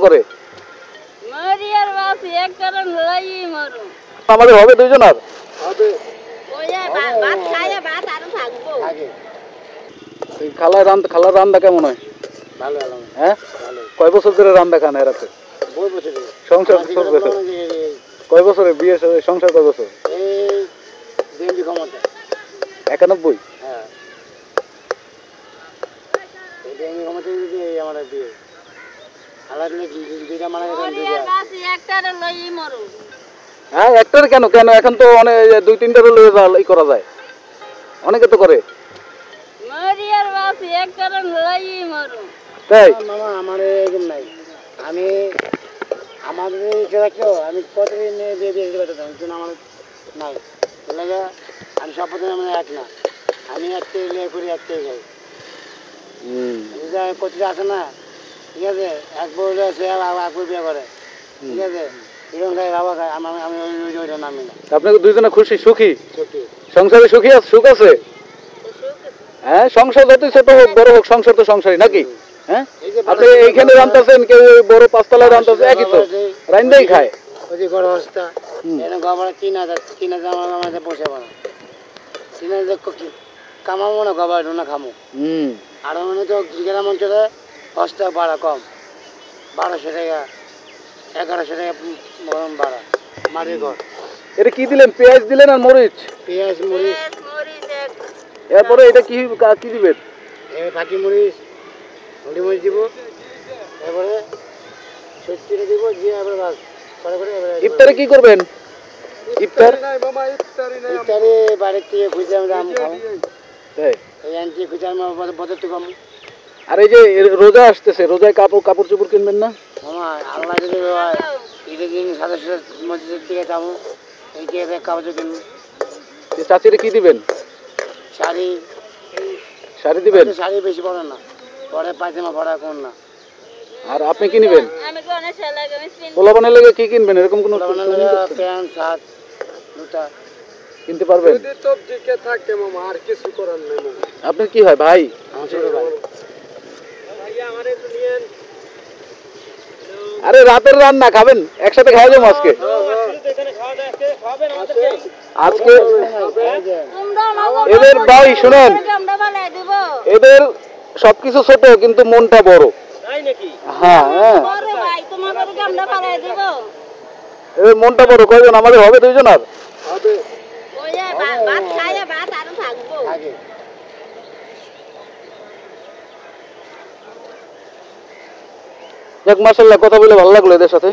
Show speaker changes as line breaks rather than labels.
করে?
মরিয়ার বাস এক কারণ লই মরু।
আমাদের হবে দুইজন আর
হবে
ওয়া ভাত খায়া ভাত আরো থাকবো।
আগে
খালার রান্না কেমন হয়?
ভালো ভালো
হ্যাঁ,
ভালো
কয় বছর ধরে রান্না খান এরাতে?
বই বছরে
সংসার কয় বছরে বিয়ে সংসার কয় বছর?
এই দেবী ক্ষমতা
91।
হ্যাঁ এই দেবী ক্ষমতা যদি আমার বিয়ে আলাদা দুইটা মারা গেছে
মরিয়ার বাস এক কারণ লই মরু।
হ্যাঁ, একটার কেন কেন এখন তো অনেক 2-3টারও করা যায়, অনেকে তো করে।
মরিয়ার বাস এক কারণ লই মরু।
তাই
মামা আমার এরকম নাই আমি আমাদের ইচ্ছে রাখলেও আমি কতদিন বিয়ে বিয়ে দিতে পারতাম কিন্তু আমার নাই এলাকা আমি সব প্রথমে মানে এক না আমি একটাই বিয়ে করি একটাই খাই করতে আসে না ঠিক আছে এক বউলে সে এক বউ বিয়ে করে ঠিক আছে এরকম খাই বাবা খায় আমি আমি ওইটা নামি না
আপনাকে দুইজনে খুশি সুখী?
সত্যি
সংসারে সুখী আছে, সুখ আছে? হ্যাঁ, সংসার যতই ছোট হোক বড় হোক সংসার তো সংসারই নাকি? হ্যাঁ, আপনি এইখানে রান্তাছেন, কেউ ওই বড় পাঁচতলায় রান্তাছে, একই তো রান্নাই খায়।
ওই যে গড় অবস্থা এরকম গবার 3,000 আমার আমাদের পোষাবো না 3,000 কামাবো না গবার না খামো আর মানে তো গ্রাম অঞ্চলে অবস্থা ভাড়া কম 1200 টাকা 1100 টাকা ভাড়া মাটির ঘর
এটা কি দিলেন? পেঁয়াজ দিলেন আর মরিচ?
পেঁয়াজ মরিচ
এরপরে এটা কি কি দিবেন?
ফাঁকি মরিচ হলদি মরিচ দিব এরপরে সত্যিটা দিব দিয়ে এবারে বাস করে করে
ইফতারে কি করবেন? ইফতার
ইফতারে বাড়ির থেকে খুঁজে আমি দাম খাবো
তাই
এই আনটি খুঁজে আমি বদর তো কম
আর এই যে রোজা আসতেছে, রোজায় কাপড় চোপড় কিনবেন না?
আমার আল্লাহ যদি ঈদের দিন সাথে সাথে মসজিদের থেকে যাবো এই থেকে কাপড় কিনবো
চাচিরে কি দিবেন? শাড়ি দিবেন?
শাড়ি বেশি পড়ে না পরে পায়জামা পড়া কোন না
আর আপনি কি নিবেন?
আমি কোনে শালা আমি স্পিন
পোলাপানের লাগে কি কিনবেন? এরকম কোনো
প্যান্ট শার্ট জুতা
কিনতে পারবেন?
তো দিকে থাকে মামা আর কিছু করার নেই মামা
আপনি কি হয় ভাই?
আমার ছোট ভাই ভাইয়া আমারে একটু নিয়েন
আরে রাতের রান্না খাবেন একসাথে খাই যাবো আজকে। আজকে এদের ভাই শুনেন, এদের সবকিছু ছোট কিন্তু মনটা বড়। হ্যাঁ হ্যাঁ, এদের মনটা বড়। কয়জন আমাদের হবে? দুইজন আর
হবে
যাক, মাশাআল্লাহ, কথা বলে ভালো লাগলো এদের সাথে।